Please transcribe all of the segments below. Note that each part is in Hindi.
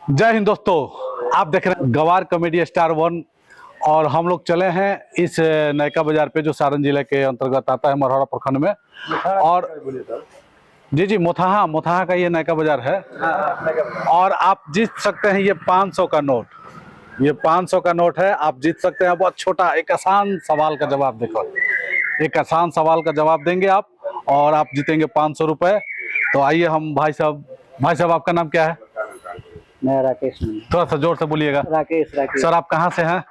जय हिंद दोस्तों, आप देख रहे हैं गवार कॉमेडी स्टार 1 और हम लोग चले हैं इस नयका बाजार पे जो सारण जिले के अंतर्गत आता है मरहरा प्रखंड में। और जी मोथाहा का ये नयका बाजार है। और आप जीत सकते हैं ये 500 का नोट। ये 500 का नोट है, आप जीत सकते हैं। बहुत छोटा एक आसान सवाल का जवाब देखो, एक आसान सवाल का जवाब देंगे आप और आप जीतेंगे 500 रुपए। तो आइए हम भाई साहब आपका नाम क्या है? मैं राकेश। थोड़ा सा जोर से बोलिएगा। राकेश। सर आप कहाँ से हैं?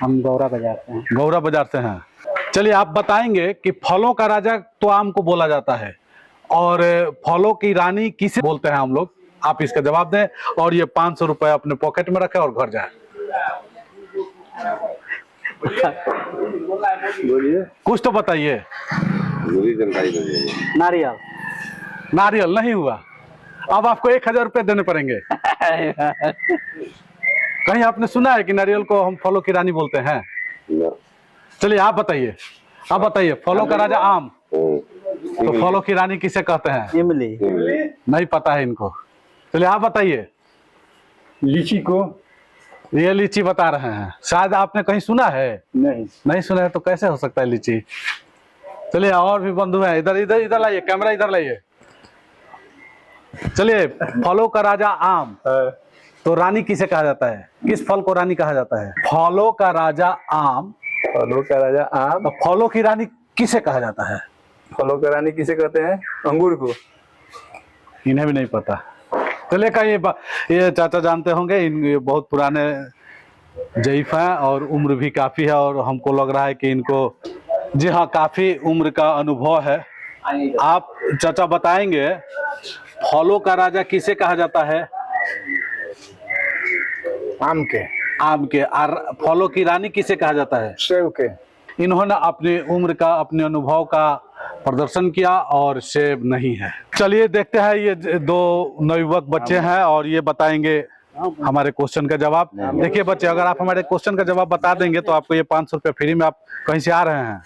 हम गौरा बाजार से हैं। गौरा बाजार से हैं। चलिए आप बताएंगे कि फलों का राजा तो आम को बोला जाता है और फलों की रानी किसे बोलते हैं हम लोग? आप इसका जवाब दें और ये 500 रुपए अपने पॉकेट में रखें और घर जाए। बोलिए, कुछ तो बताइए। नारियल। नारियल नहीं हुआ। अब आपको 1000 रुपए देने पड़ेंगे। कहीं आपने सुना है कि नारियल को हम फलों की रानी बोलते हैं? चलिए आप बताइए, फलों का राजा आम, तो फलों की रानी किसे कहते हैं? इमली। नहीं पता है इनको। चलिए आप बताइए। लीची को। ये लीची बता रहे हैं, शायद आपने कहीं सुना है? नहीं सुना है तो कैसे हो सकता है लीची। चलिए और भी बंधु हैं, इधर लाइए, कैमरा इधर लाइए। चलिए, फलों का राजा आम, तो रानी किसे कहा जाता है? किस फल को रानी कहा जाता है? फलों का राजा आम। फलों का राजा आम। तो फलों की रानी किसे कहा जाता है? फलों का रानी किसे कहते हैं? अंगूर को। इन्हें भी नहीं पता। चलिए का ये चाचा जानते होंगे, ये बहुत पुराने जईफ हैं और उम्र भी काफी है और हमको लग रहा है कि इनको जी हाँ काफी उम्र का अनुभव है। आप चाचा बताएंगे फलों का राजा किसे कहा जाता है? आम के। और फलों की रानी किसे कहा जाता है? सेब के। इन्होंने अपनी उम्र का, अपने अनुभव का प्रदर्शन किया और सेब नहीं है। चलिए देखते हैं, ये दो नवयुवक बच्चे हैं और ये बताएंगे हमारे क्वेश्चन का जवाब। देखिए बच्चे, अगर आप हमारे क्वेश्चन का जवाब बता देंगे तो आपको ये 500 रुपये फ्री में। आप कहीं से आ रहे हैं?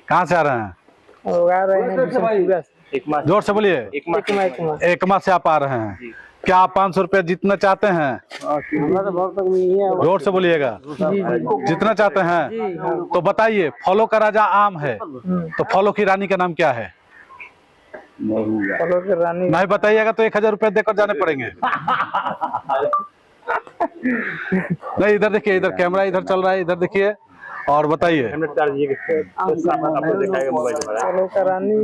कहाँ से आ रहे हैं? जोर से बोलिए। एकमा से आप आ रहे हैं। क्या आप 500 रुपये जीतना चाहते हैं? जोर से बोलिएगा। जितना चाहते हैं तो बताइए। फलों का राजा आम है, तो फलों की रानी का नाम क्या है? फलों की रानी नहीं बताइएगा तो 1000 रुपये देकर जाने पड़ेंगे। नहीं, इधर देखिए, इधर कैमरा इधर चल रहा है, इधर देखिए और बताइए। फलों का रानी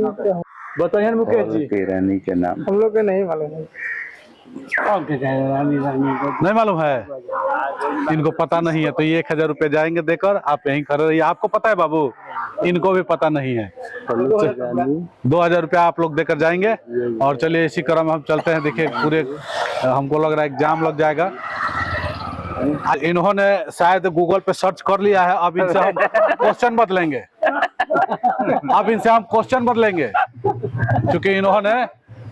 बताइए मुकेश जी। रानी के नाम हम लोग को नहीं मालूम है। नहीं मालूम है, इनको पता नहीं है। तो ये 1000 रुपये जाएंगे देकर, आप यहीं खड़े रहिए। आपको पता है बाबू? इनको भी पता नहीं है। 2000 रुपया आप लोग देकर जाएंगे और चलिए इसी क्रम हम चलते हैं। देखिए पूरे हमको लग रहा है एग्जाम लग जाएगा। इन्होंने शायद गूगल पे सर्च कर लिया है। अब इनसे हम क्वेश्चन बदलेंगे। क्योंकि इन्होंने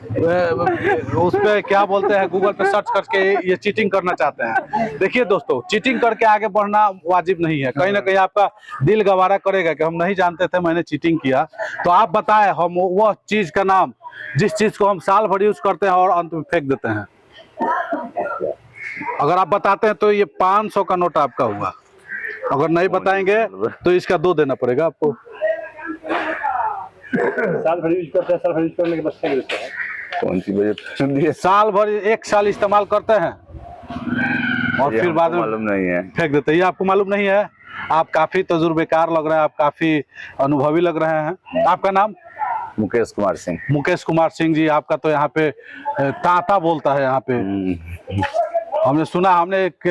उस पे क्या बोलते हैं, गूगल पे सर्च करके ये चीटिंग करना चाहते हैं। देखिए दोस्तों, चीटिंग करके आगे बढ़ना वाजिब नहीं है। कहीं ना कहीं आपका दिल गवारा करेगा कि हम नहीं जानते थे, मैंने चीटिंग किया। तो आप बताएं हम वह चीज का नाम जिस चीज को हम साल भर यूज करते हैं और अंत में फेंक देते हैं। अगर आप बताते हैं तो ये 500 का नोट आपका हुआ। अगर नहीं बताएंगे तो इसका 2 देना पड़ेगा आपको। साल भर यूज करते हैं, साल भर यूज करने के बाद फेंक देते हैं। कौन सी वजह? साल भर 1 साल इस्तेमाल करते हैं और फिर बाद में मालूम नहीं है, फेंक देते हैं। ये आपको मालूम नहीं है? आप काफी तजुर्बेकार लग रहे हैं, आप काफी अनुभवी लग रहे हैं। आपका नाम? मुकेश कुमार सिंह। मुकेश कुमार सिंह जी, आपका तो यहाँ पे ताता बोलता है यहाँ पे। हमने सुना, हमने एक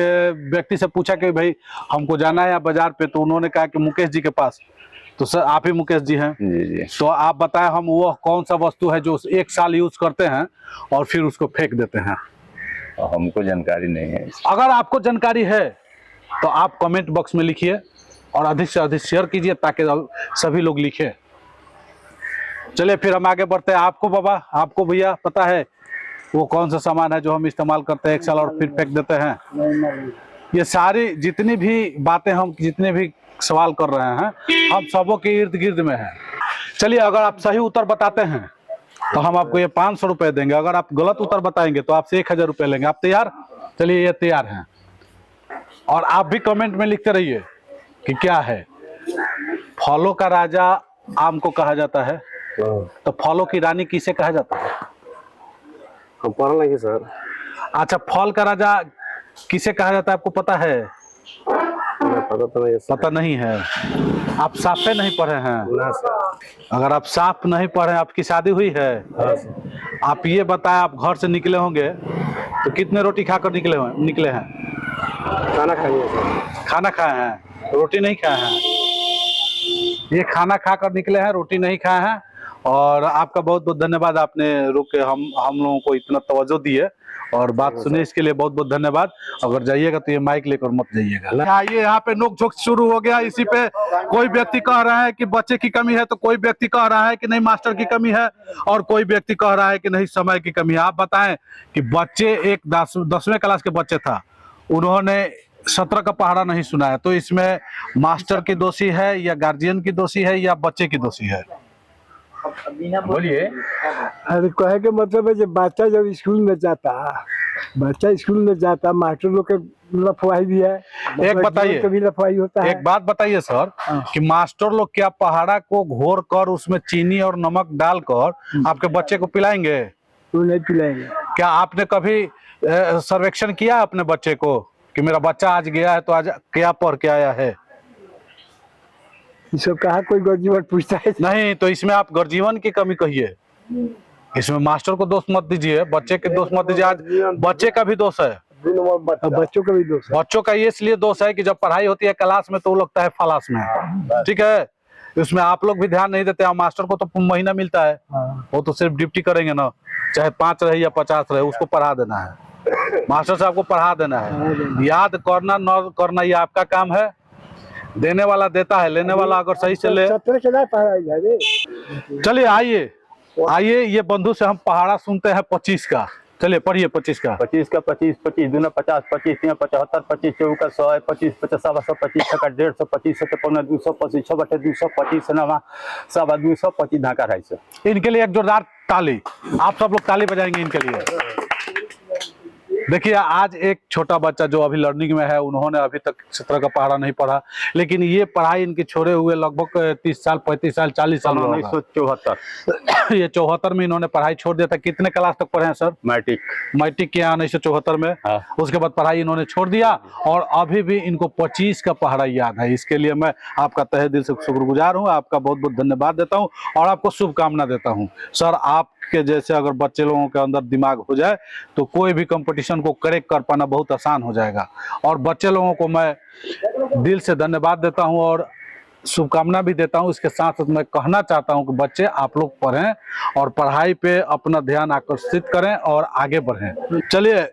व्यक्ति से पूछा कि भाई हमको जाना है यहाँ बाजार पे, तो उन्होंने कहा कि मुकेश जी के पास। तो सर आप ही मुकेश जी हैं? जी। तो आप बताएं हम वो कौन सा वस्तु है जो 1 साल यूज करते हैं और फिर उसको फेंक देते हैं? हमको जानकारी नहीं है। अगर आपको जानकारी है तो आप कमेंट बॉक्स में लिखिए और अधिक से अधिक शेयर कीजिए ताकि सभी लोग लिखें। चलिए फिर हम आगे बढ़ते हैं। आपको बाबा, आपको भैया पता है वो कौन सा सामान है जो हम इस्तेमाल करते हैं 1 साल और फिर फेंक देते हैं? ये सारी जितनी भी बातें, हम जितने भी सवाल कर रहे हैं, हम सबों के इर्द गिर्द में है। चलिए अगर आप सही उत्तर बताते हैं तो हम आपको ये 500 रुपए देंगे। अगर आप गलत उत्तर बताएंगे तो आपसे 1000 रुपए लेंगे। आप तैयार? चलिए, ये तैयार हैं। और आप भी कमेंट में लिखते रहिए कि क्या है। फलों का राजा आम को कहा जाता है, तो फलों की रानी किसे कहा जाता है? हम पढ़ लेंगे सर। अच्छा, फल का राजा किसे कहा जाता है, आपको पता है? पता तो नहीं सर। पता नहीं है। आप साफे नहीं पढ़े हैं? ना सर। अगर आप साफ नहीं पढ़े, आपकी शादी हुई है? हाँ सर। आप ये बताएं, आप घर से निकले होंगे तो कितने रोटी खाकर निकले हैं? खाना खाइए सर। खाना खाए हैं, रोटी नहीं खाए हैं। ये खाना खाकर निकले हैं, रोटी नहीं खाए हैं। और आपका बहुत बहुत धन्यवाद, आपने रुक के हम लोगों को इतना तवज्जो दिए और बात सुने, इसके लिए बहुत बहुत धन्यवाद। अगर जाइएगा तो ये माइक लेकर मत जाइएगा। आइए, यहाँ पे नोक झोंक शुरू हो गया। इसी पे कोई व्यक्ति कह रहा है कि बच्चे की कमी है, तो कोई व्यक्ति कह रहा है कि नहीं मास्टर की कमी है, और कोई व्यक्ति कह रहा है कि नहीं समय की कमी है। आप बताएं कि बच्चे एक 10वीं क्लास के बच्चे था, उन्होंने 17 का पहाड़ा नहीं सुना है, तो इसमें मास्टर की दोषी है या गार्जियन की दोषी है या बच्चे की दोषी है? बोलिए। अरे कहे के मतलब है, जब बच्चा जब स्कूल में जाता, मास्टर लोग के लफवाही भी है। एक बताइए, कभी लफवाही होता है। एक बात बताइए सर, कि मास्टर लोग क्या पहाड़ा को घोर कर उसमें चीनी और नमक डालकर आपके बच्चे को पिलाएंगे? वो नहीं पिलाएंगे। क्या आपने कभी सर्वेक्षण किया अपने बच्चे को कि मेरा बच्चा आज गया है तो आज क्या पढ़ के आया है? ये सब कहा कोई गर्जीवन पूछता है? नहीं, तो इसमें आप गर्जीवन की कमी कहिए। इसमें मास्टर को दोष मत दीजिए, बच्चे के दोष मत दीजिए। आज बच्चे का भी दोष है, बच्चों का भी दोष है। बच्चों का ये इसलिए दोष है कि जब पढ़ाई होती है क्लास में तो वो लगता है फलास में, ठीक है। उसमें आप लोग भी ध्यान नहीं देते। मास्टर को तो महीना मिलता है, वो तो सिर्फ ड्यूटी करेंगे ना, चाहे 5 रहे या 50 रहे, उसको पढ़ा देना है। मास्टर साहब को पढ़ा देना है। याद करना न करना ये आपका काम है। देने वाला देता है, लेने वाला अगर सही से ले। चलिए, आइए ये बंधु से हम पहाड़ा सुनते हैं 25 का। चलिए पढ़िए 25 का। 25 का 25 25 दूना 50 25 3 75 25 चौका 100 25 50 100 25 छक्का 150 25 7 15 200 25 6 बटे 200 25 नवा 200 25 ढाका 250। इनके लिए एक जोरदार ताली। आप सब लोग ताली बजाएंगे इनके लिए। देखिए, आज एक छोटा बच्चा जो अभी लर्निंग में है, उन्होंने अभी तक 17 का पहाड़ा नहीं पढ़ा, लेकिन ये पढ़ाई इनकी छोड़े हुए लगभग 30 साल 35 साल 40 साल 1974 ये 74 में इन्होंने पढ़ाई छोड़ दिया था। कितने क्लास तक पढ़े हैं सर? मैट्रिक किया 1974 में। हाँ। उसके बाद पढ़ाई इन्होंने छोड़ दिया और अभी भी इनको 25 का पहाड़ा याद है। इसके लिए मैं आपका तहे दिल से शुक्रगुजार हूँ, आपका बहुत बहुत धन्यवाद देता हूँ और आपको शुभकामना देता हूँ। सर, आपके जैसे अगर बच्चे लोगों के अंदर दिमाग हो जाए तो कोई भी कंपटीशन को करेक्ट कर पाना बहुत आसान हो जाएगा। और बच्चे लोगों को मैं दिल से धन्यवाद देता हूँ और शुभकामना भी देता हूँ। इसके साथ साथ मैं कहना चाहता हूँ कि बच्चे आप लोग पढ़ें और पढ़ाई पे अपना ध्यान आकर्षित करें और आगे बढ़ें। चलिए,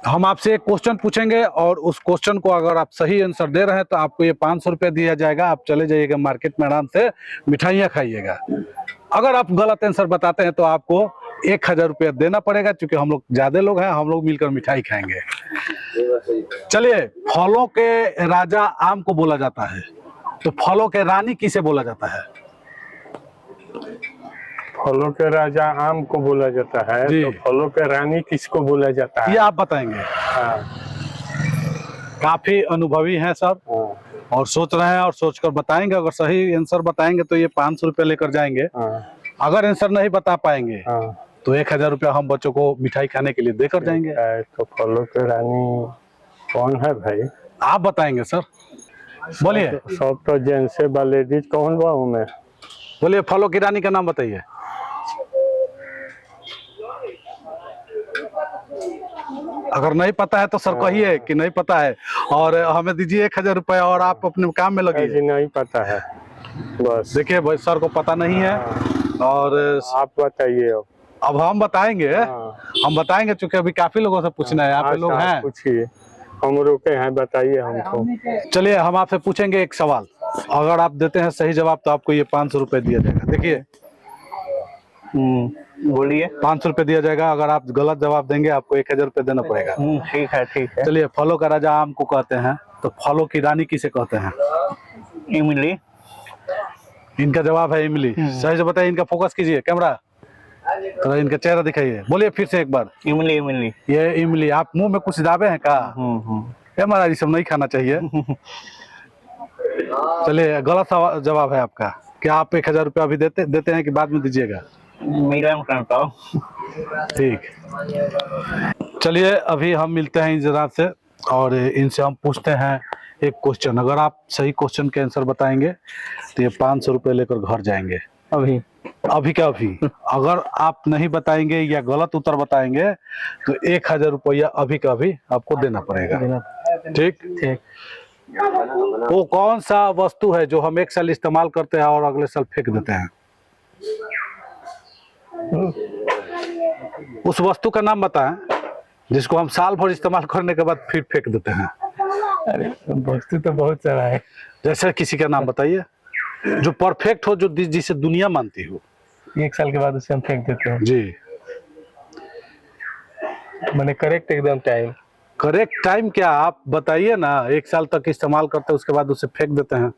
हम आपसे एक क्वेश्चन पूछेंगे और उस क्वेश्चन को अगर आप सही आंसर दे रहे हैं तो आपको ये 500 रुपये दिया जाएगा। आप चले जाइएगा मार्केट में, आराम से मिठाइयाँ खाइएगा। अगर आप गलत आंसर बताते हैं तो आपको 1000 रुपये देना पड़ेगा, क्योंकि हम लोग ज्यादा लोग हैं, हम लोग मिलकर मिठाई खाएंगे। चलिए, फलों के राजा आम को बोला जाता है, तो फलों के रानी किसे बोला जाता है? फलों के राजा आम को बोला जाता है, तो फलों के रानी किसको बोला जाता है? ये आप बताएंगे। हाँ। काफी अनुभवी हैं सर, और सोच रहे हैं और सोचकर बताएंगे। अगर सही आंसर बताएंगे तो ये 500 रुपये लेकर जाएंगे। अगर आंसर नहीं बता पाएंगे तो 1000 रुपया हम बच्चों को मिठाई खाने के लिए देकर जाएंगे। तो फलों के रानी कौन है भाई? आप बताएंगे सर, बोलिए। सब तो जेंट्स बा, लेडीज कौन बा मैं? बोलिए, फलों की रानी का नाम बताइए। अगर नहीं पता है तो सर कहिए कि नहीं पता है और हमें दीजिए 1000 रुपये और आप अपने काम में लगिए। नहीं पता है, बस। देखिए भाई, सर को पता नहीं है और आप बताइए। अब हम बताएंगे चूंकि अभी काफी लोगों से पूछना है। आप लोग हैं, पूछिए, हम रुके हैं, बताइए हमको। चलिए, हम आपसे पूछेंगे एक सवाल। अगर आप देते हैं सही जवाब तो आपको ये 500 रुपये दिया जाएगा। देखिए, बोलिए। 500 रुपये दिया जाएगा। अगर आप गलत जवाब देंगे आपको 1000 रुपये देना पड़ेगा। ठीक है। चलिए, फलों का राजा आम को कहते हैं, तो फलों की रानी किसे कहते हैं? इमली। इनका जवाब है इमली। सही से बताइए, इनका फोकस कीजिए कैमरा। तो इनका चेहरा दिखाइए, बोलिए फिर से एक बार। इमली इमली। ये इमली। आप मुंह में कुछ दाबे हैं का? ये महाराज ये सब नहीं खाना चाहिए। चलिए, गलत जवाब है आपका। क्या आप 1000 रुपया अभी देते हैं कि बाद में दीजिएगा? ठीक। चलिए, अभी हम मिलते हैं इन जनाब से और इनसे हम पूछते हैं एक क्वेश्चन। अगर आप सही क्वेश्चन के आंसर बताएंगे तो ये 500 रुपये लेकर घर जाएंगे। अभी का अभी। अगर आप नहीं बताएंगे या गलत उत्तर बताएंगे तो 1000 रुपया अभी का अभी आपको देना पड़ेगा। ठीक। वो कौन सा वस्तु है जो हम एक साल इस्तेमाल करते हैं और अगले साल फेंक देते हैं? उस वस्तु का नाम बताएं जिसको हम साल भर इस्तेमाल करने के बाद फिर फेंक देते हैं। अरे वस्तु तो बहुत सारा है। जैसे किसी का नाम बताइए जो परफेक्ट हो, जो जिसे दुनिया मानती हो। 1 साल के बाद उसे हम फेंक देते हैं जी। मैंने करेक्ट एकदम टाइम। करेक्ट टाइम क्या आप बताइए ना। 1 साल तक इस्तेमाल करते हैं उसके बाद उसे फेंक देते हैं।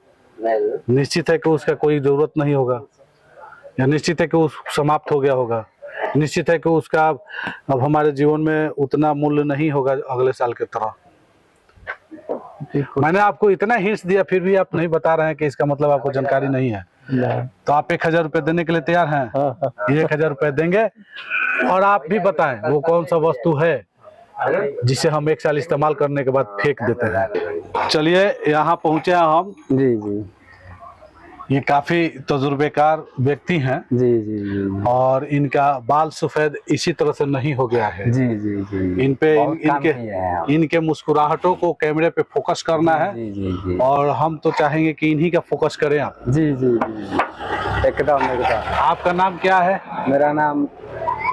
निश्चित है कि उसका कोई जरूरत नहीं होगा, या निश्चित है कि वो समाप्त हो गया होगा, निश्चित है कि उसका अब हमारे जीवन में उतना मूल्य नहीं होगा अगले साल की तरह। मैंने आपको इतना हिंट्स दिया फिर भी आप नहीं बता रहे हैं कि इसका मतलब आपको जानकारी नहीं है। तो आप 1000 रुपये देने के लिए तैयार हैं? 1000 रुपये देंगे और आप भी बताएं वो कौन सा वस्तु है जिसे हम 1 साल इस्तेमाल करने के बाद फेंक देते हैं। चलिए, यहाँ पहुंचे हैं हम। जी जी ये काफी तजुर्बेकार व्यक्ति हैं। जी जी जी और इनका बाल सफेद इसी तरह से नहीं हो गया है। जी जी जी इन पे इनके मुस्कुराहटों को कैमरे पे फोकस करना है। जी जी जी और हम तो चाहेंगे कि इन्हीं का फोकस करें आप। जी जी जी एकदम एकदम। आपका नाम क्या है? मेरा नाम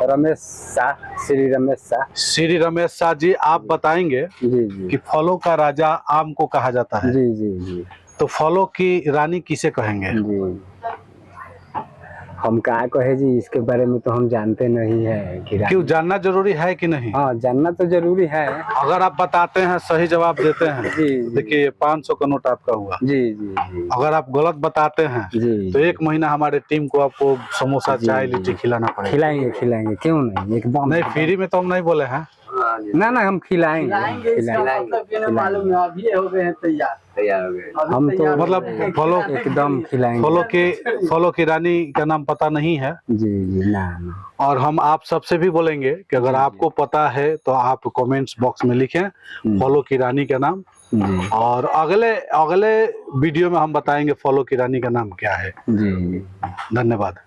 रमेश शाह, श्री रमेश शाह। श्री रमेश शाह जी, आप बताएंगे जी जी कि फलों का राजा आम को कहा जाता है। जी जी जी तो फलों की रानी किसे कहेंगे? जी हम क्या कहे जी, इसके बारे में तो हम जानते नहीं है कि क्यों जानना जरूरी है कि नहीं? हाँ, जानना तो जरूरी है। अगर आप बताते हैं, सही जवाब देते हैं, जी जी देखिए 500 का नोट आपका हुआ। जी जी जी अगर आप गलत बताते हैं जी तो 1 महीना हमारे टीम को आपको समोसा, चाय, लीची खिलाना पड़ेगा। खिलाएंगे खिलाएंगे, क्यों नहीं, एकदम नहीं, फ्री में तो हम नहीं बोले हैं। ना ना, हम खिलाएंगे हम तो मतलब फलों एकदम खिलाएंगे। फलों की रानी का नाम पता नहीं है। जी जी ना ना। और हम आप सबसे भी बोलेंगे कि अगर आपको पता है तो आप कमेंट्स बॉक्स में लिखें फलों की रानी का नाम। जी और अगले वीडियो में हम बताएंगे फलों की रानी का नाम क्या है। जी। धन्यवाद।